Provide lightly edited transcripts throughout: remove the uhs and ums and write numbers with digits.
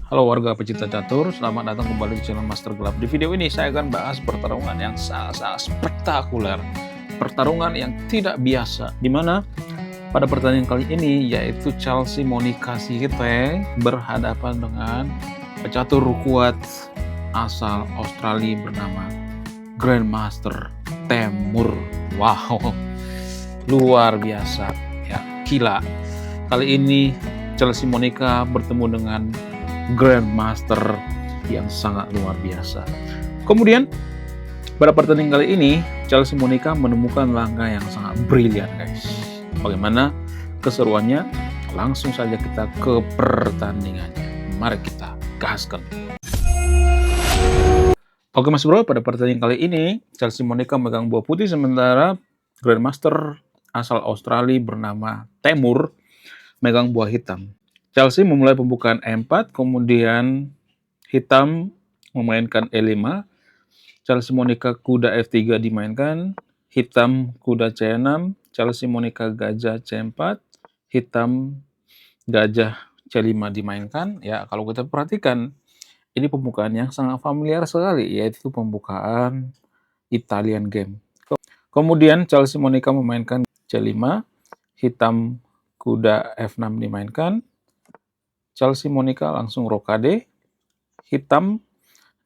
Halo warga pecinta catur, selamat datang kembali di channel Master Gelap. Di video ini saya akan bahas pertarungan yang sangat spektakuler, pertarungan yang tidak biasa, di mana pada pertandingan kali ini yaitu Chelsea Monica Sihite berhadapan dengan pecatur kuat asal Australia bernama Grandmaster Temur. Wow, luar biasa ya, gila. Kali ini Chelsea Monica bertemu dengan Grandmaster yang sangat luar biasa. Kemudian pada pertandingan kali ini Chelsea Monica menemukan langkah yang sangat brilian, guys. Bagaimana keseruannya? Langsung saja kita ke pertandingannya. Mari kita gaskan. Oke Mas Bro, pada pertandingan kali ini Chelsea Monica megang buah putih, sementara Grandmaster asal Australia bernama Temur megang buah hitam. Chelsea memulai pembukaan E4, kemudian hitam memainkan E5, Chelsea Monica kuda F3 dimainkan, hitam kuda C6, Chelsea Monica gajah C4, hitam gajah C5 dimainkan. Ya, kalau kita perhatikan, ini pembukaan yang sangat familiar sekali, yaitu pembukaan Italian game. Kemudian Chelsea Monica memainkan C5, hitam kuda F6 dimainkan, Chelsea Monica langsung rokade, hitam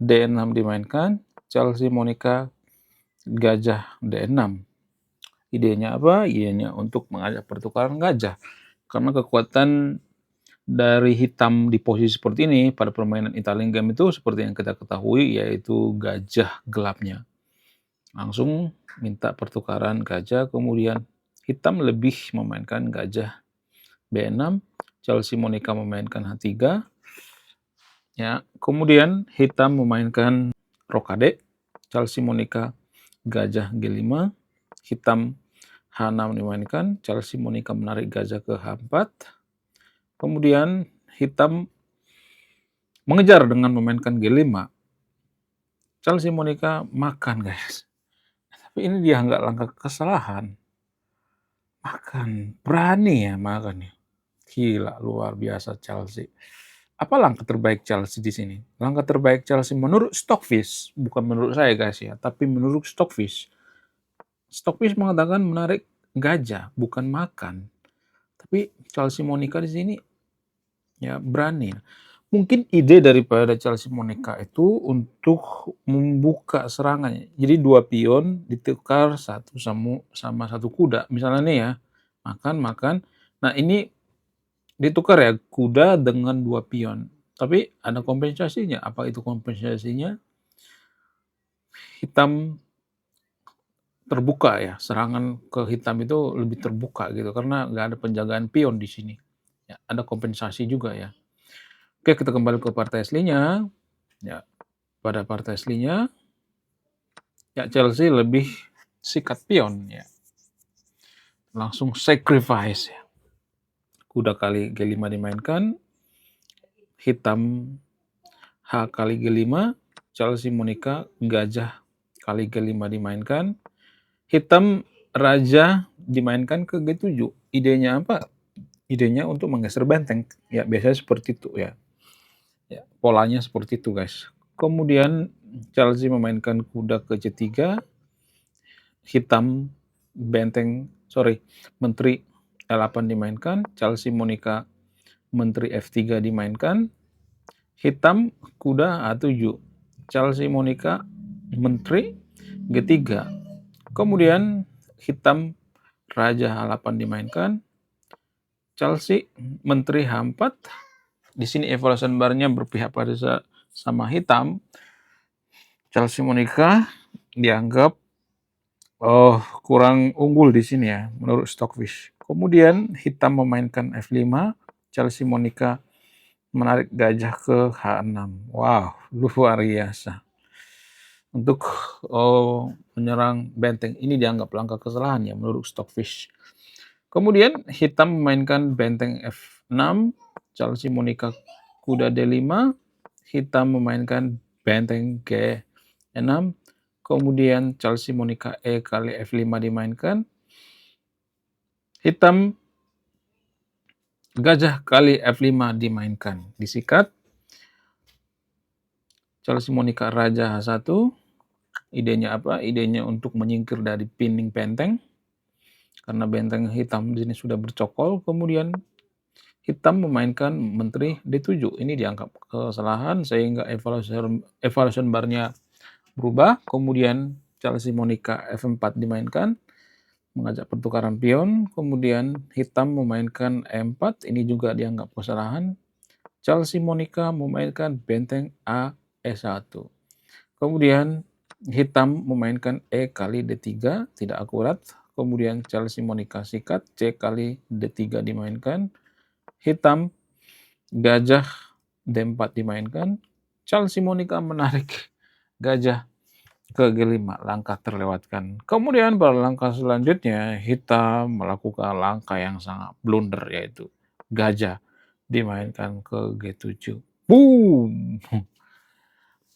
D6 dimainkan, Chelsea Monica gajah D6. Idenya apa? Idenya untuk mengajak pertukaran gajah. Karena kekuatan dari hitam di posisi seperti ini pada permainan Italian game itu seperti yang kita ketahui, yaitu gajah gelapnya. Langsung minta pertukaran gajah, kemudian hitam lebih memainkan gajah B6, Chelsea Monica memainkan H3, ya, kemudian hitam memainkan rokade, Chelsea Monica gajah G5, hitam H6 dimainkan, Chelsea Monica menarik gajah ke H4, kemudian hitam mengejar dengan memainkan G5, Chelsea Monica makan, guys. Tapi ini dia nggak langkah kesalahan, makan, berani ya makan ya. Gila, luar biasa Chelsea. Apa langkah terbaik Chelsea di sini? Langkah terbaik Chelsea menurut Stockfish, bukan menurut saya guys ya, tapi menurut Stockfish. Stockfish mengatakan menarik gajah, bukan makan. Tapi Chelsea Monica di sini ya berani. Mungkin ide daripada Chelsea Monica itu untuk membuka serangannya. Jadi dua pion ditukar satu sama satu kuda. Misalnya nih ya, makan. Nah ini ditukar ya, kuda dengan dua pion. Tapi ada kompensasinya. Apa itu kompensasinya? Hitam terbuka ya, serangan ke hitam itu lebih terbuka gitu, karena nggak ada penjagaan pion di sini. Ya, ada kompensasi juga ya. Oke, kita kembali ke partai aslinya. Ya, pada partai aslinya, ya Chelsea lebih sikat pion ya. Langsung sacrifice ya. Kuda kali G5 dimainkan, hitam H kali G5, Chelsea Monica gajah kali G5 dimainkan, hitam raja dimainkan ke G7. Idenya apa? Idenya untuk menggeser benteng. Ya, biasanya seperti itu ya. Ya, polanya seperti itu, guys. Kemudian Chelsea memainkan kuda ke C3, hitam menteri E8 dimainkan, Chelsea Monica menteri F3 dimainkan, hitam kuda A7, Chelsea Monica menteri G3, kemudian hitam raja H8 dimainkan, Chelsea menteri H4. Di sini evaluation barnya berpihak pada sama hitam. Chelsea Monica dianggap kurang unggul di sini ya menurut Stockfish. Kemudian hitam memainkan F5, Chelsea Monica menarik gajah ke H6. Wow, luar biasa. Untuk menyerang benteng ini dianggap langkah kesalahan ya menurut Stockfish. Kemudian hitam memainkan benteng F6, Chelsea Monica kuda D5, hitam memainkan benteng G6, kemudian Chelsea Monica E kali F5 dimainkan, hitam gajah kali F5 dimainkan, disikat, Chelsea Monica Raja H1. Idenya apa? Idenya untuk menyingkir dari pinning benteng. Karena benteng hitam di sini sudah bercokol. Kemudian hitam memainkan menteri D7. Ini dianggap kesalahan sehingga evaluation bar-nya berubah. Kemudian Chelsea Monica F4 dimainkan. Mengajak pertukaran pion. Kemudian hitam memainkan E4. Ini juga dianggap kesalahan. Chelsea Monica memainkan benteng A E1. Kemudian hitam memainkan E kali D3, tidak akurat. Kemudian Chelsea Monica sikat, C kali D3 dimainkan. Hitam gajah D4 dimainkan. Chelsea Monica menarik gajah ke G5, langkah terlewatkan. Kemudian pada langkah selanjutnya, hitam melakukan langkah yang sangat blunder, yaitu gajah dimainkan ke G7. Boom!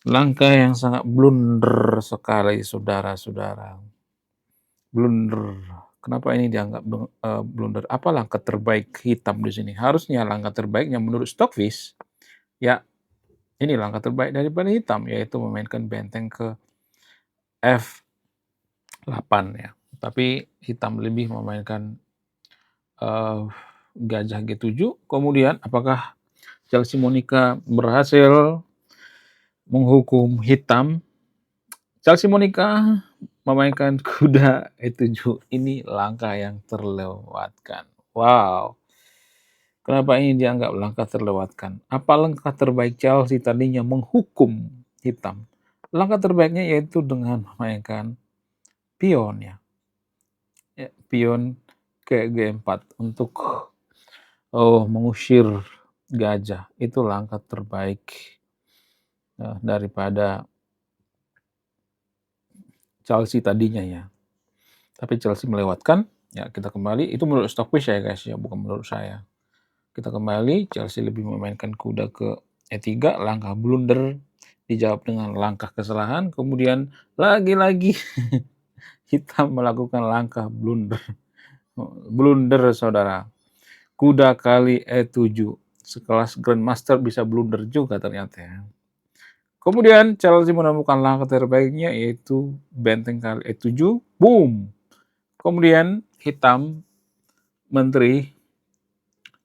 Langkah yang sangat blunder sekali, saudara-saudara. Blunder. Kenapa ini dianggap blunder? Apa langkah terbaik hitam di sini? Harusnya langkah terbaiknya menurut Stockfish, ya ini langkah terbaik daripada hitam, yaitu memainkan benteng ke F8 ya. Tapi hitam lebih memainkan gajah G7. Kemudian apakah Chelsea Monica berhasil menghukum hitam? Chelsea Monica memainkan kuda E7. Ini langkah yang terlewatkan. Wow. Kenapa ini dianggap langkah terlewatkan? Apa langkah terbaik Chelsea tadinya menghukum hitam? Langkah terbaiknya yaitu dengan memainkan pion ya. Pion ke G4 untuk mengusir gajah. Itu langkah terbaik daripada Chelsea tadinya ya. Tapi Chelsea melewatkan. Ya, kita kembali. Itu menurut Stockfish ya guys ya, bukan menurut saya. Kita kembali, Chelsea lebih memainkan kuda ke E3, langkah blunder dijawab dengan langkah kesalahan. Kemudian lagi-lagi hitam melakukan langkah blunder. Blunder saudara. Kuda kali E7. Sekelas Grandmaster bisa blunder juga ternyata ya. Kemudian Chelsea menemukan langkah terbaiknya yaitu benteng kali E7. Boom! Kemudian hitam menteri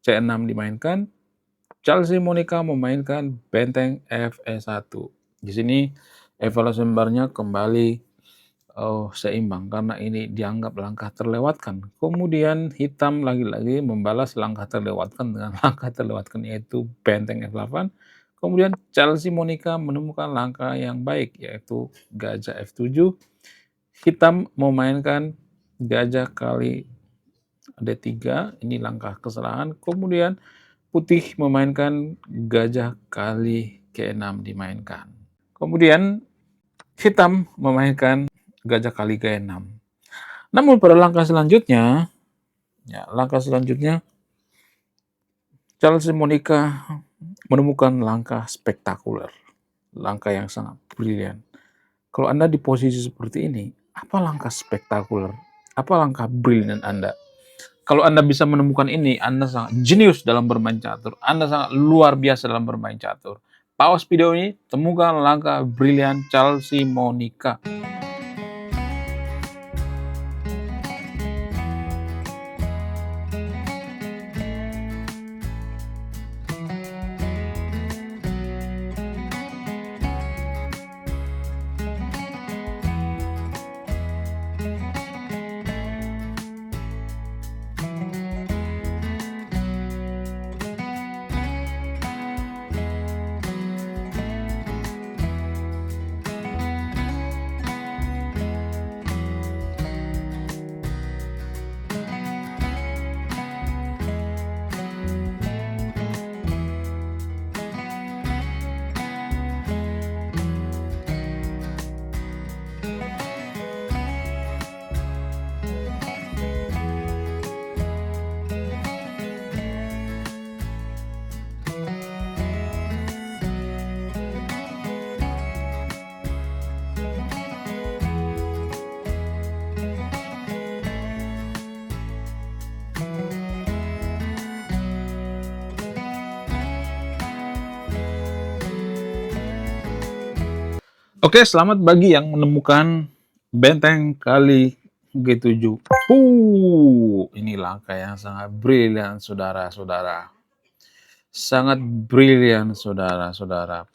C6 dimainkan. Chelsea Monica memainkan benteng Fe1. Di sini evaluasi bar-nya kembali seimbang karena ini dianggap langkah terlewatkan. Kemudian hitam lagi-lagi membalas langkah terlewatkan dengan langkah terlewatkan yaitu benteng F8. Kemudian Chelsea Monica menemukan langkah yang baik yaitu gajah F7. Hitam memainkan gajah kali D3, ini langkah kesalahan. Kemudian putih memainkan gajah kali G6 dimainkan. Kemudian hitam memainkan gajah kali G6. Namun pada langkah selanjutnya, Chelsea Monica menemukan langkah spektakuler, langkah yang sangat brilian. Kalau Anda di posisi seperti ini, apa langkah spektakuler? Apa langkah brilian Anda? Kalau Anda bisa menemukan ini, Anda sangat jenius dalam bermain catur. Anda sangat luar biasa dalam bermain catur. Pause video ini, temukan langkah brilian Chelsea Monica. Oke, selamat bagi yang menemukan benteng kali G7. Ini langkah yang sangat brilian, saudara-saudara. Sangat brilian, saudara-saudara.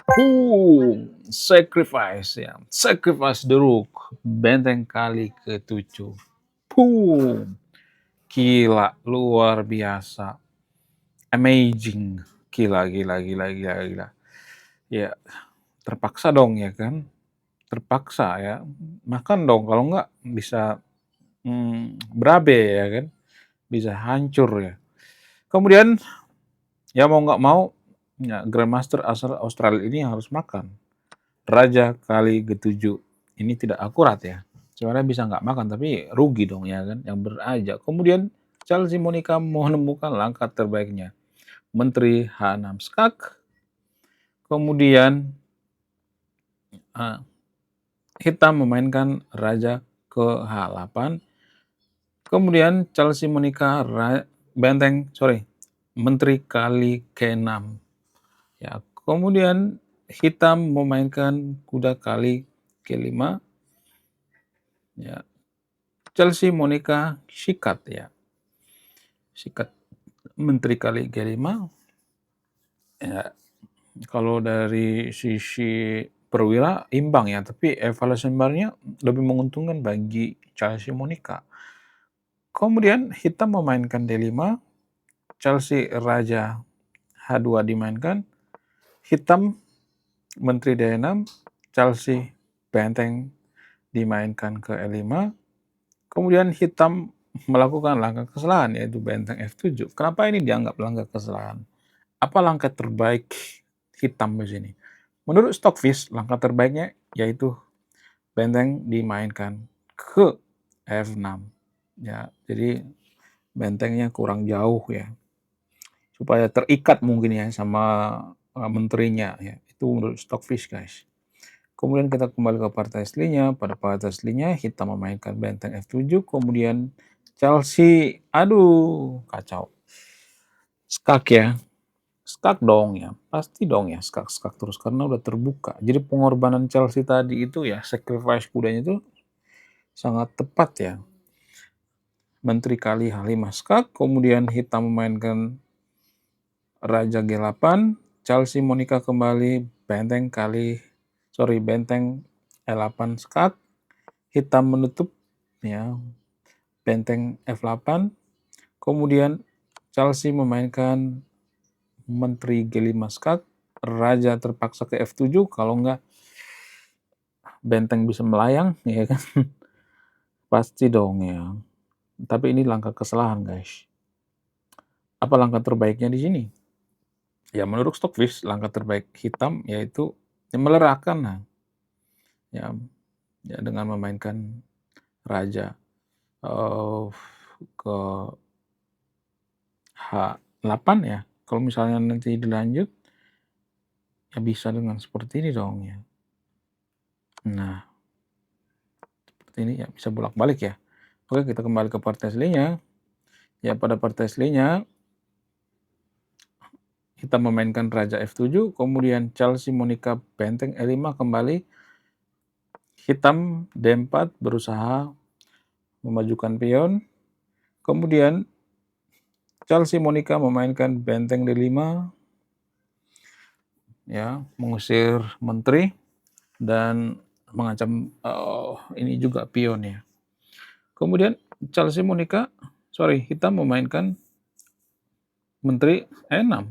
Sacrifice ya, sacrifice the rook, benteng kali ke-7. Gila, luar biasa, amazing, gila, gila, gila, gila, gila. Ya, terpaksa dong ya kan, terpaksa ya, makan dong, kalau enggak bisa berabe ya kan, bisa hancur ya. Kemudian ya mau nggak mau, ya, Grandmaster asal Australia ini harus makan. Raja kali G7 ini tidak akurat ya. Sebenarnya bisa nggak makan, tapi rugi dong ya kan, yang beraja. Kemudian Chelsea Monica menemukan langkah terbaiknya. Menteri H6 skak. Kemudian hitam memainkan Raja ke H8. Kemudian Chelsea Monica Menteri kali K6. Ya, kemudian hitam memainkan kuda kali K5. Ya, Chelsea Monica sikat ya. Sikat menteri kali G5. Ya, kalau dari sisi perwira imbang ya, tapi evaluasi barnya lebih menguntungkan bagi Chelsea Monica. Kemudian hitam memainkan D5, Chelsea Raja H2 dimainkan, hitam menteri D6, Chelsea benteng dimainkan ke E5, kemudian hitam melakukan langkah kesalahan yaitu benteng F7. Kenapa ini dianggap langkah kesalahan? Apa langkah terbaik hitam di sini? Menurut Stockfish, langkah terbaiknya yaitu benteng dimainkan ke F6. Ya, jadi bentengnya kurang jauh ya, supaya terikat mungkin ya sama menterinya ya. Itu menurut Stockfish, guys. Kemudian kita kembali ke partai aslinya. Pada partai aslinya hitam memainkan benteng F7, kemudian Chelsea, aduh kacau. Skak ya. Skak dong ya, pasti dong ya, skak terus karena udah terbuka. Jadi pengorbanan Chelsea tadi itu ya, sacrifice kudanya itu sangat tepat ya. Menteri kali H5 skak, kemudian hitam memainkan Raja G8, Chelsea Monica kembali benteng E8 skak, hitam menutup ya, benteng F8, kemudian Chelsea memainkan Menteri G5 skak, Raja terpaksa ke F7, kalau enggak benteng bisa melayang ya kan. Pasti dong ya. Tapi ini langkah kesalahan, guys. Apa langkah terbaiknya di sini? Ya menurut Stockfish, langkah terbaik hitam yaitu melerahkan nah. Ya, ya dengan memainkan Raja ke H8 ya. Kalau misalnya nanti dilanjut, ya bisa dengan seperti ini dong ya. Nah, seperti ini ya, bisa bolak-balik ya. Oke, kita kembali ke partai aslinya. Ya, pada partai aslinya kita memainkan Raja F7, kemudian Chelsea Monica benteng E5 kembali. Hitam D4 berusaha memajukan pion. Kemudian Chelsea Monica memainkan benteng D5 ya, mengusir menteri dan mengancam ini juga pion ya. Kemudian hitam memainkan menteri E6.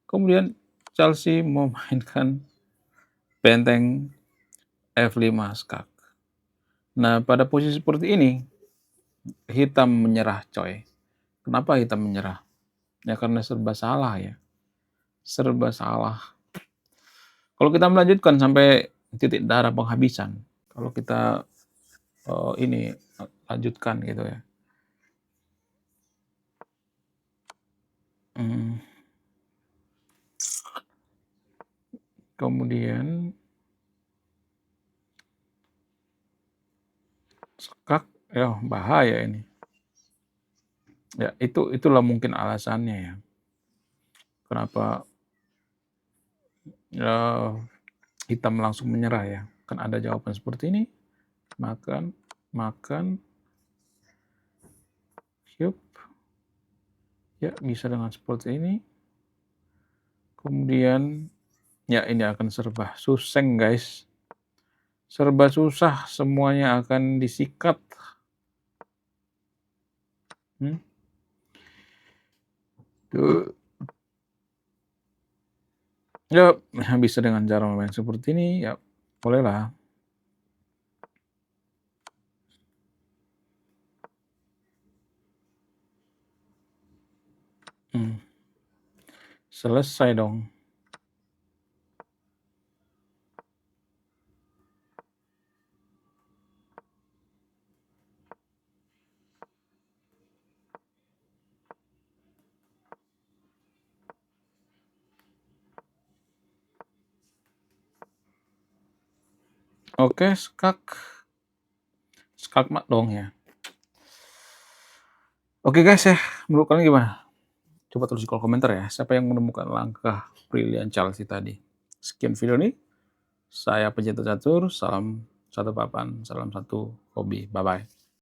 Kemudian Chelsea memainkan benteng F5 skak. Nah, pada posisi seperti ini hitam menyerah, coy. Kenapa hitam menyerah? Ya karena serba salah ya. Serba salah. Kalau kita melanjutkan sampai titik darah penghabisan, kalau kita ini lanjutkan gitu ya. Kemudian skak, ya bahaya ini. Ya itulah mungkin alasannya ya. Kenapa hitam langsung menyerah ya. Kan ada jawaban seperti ini. Makan, makan. Yup. Ya, bisa dengan seperti ini. Kemudian, ya ini akan serba suseng, guys. Serba susah, semuanya akan disikat. Tuh. Ya, bisa dengan cara main seperti ini, ya bolehlah. Selesai dong. Oke, skak. Skakmat dong ya. Oke guys ya, menurut kalian gimana? Coba tulis di kolom komentar ya, siapa yang menemukan langkah brilian Chelsea tadi. Sekian video ini, saya Pecinta Catur, salam satu papan, salam satu hobi, bye-bye.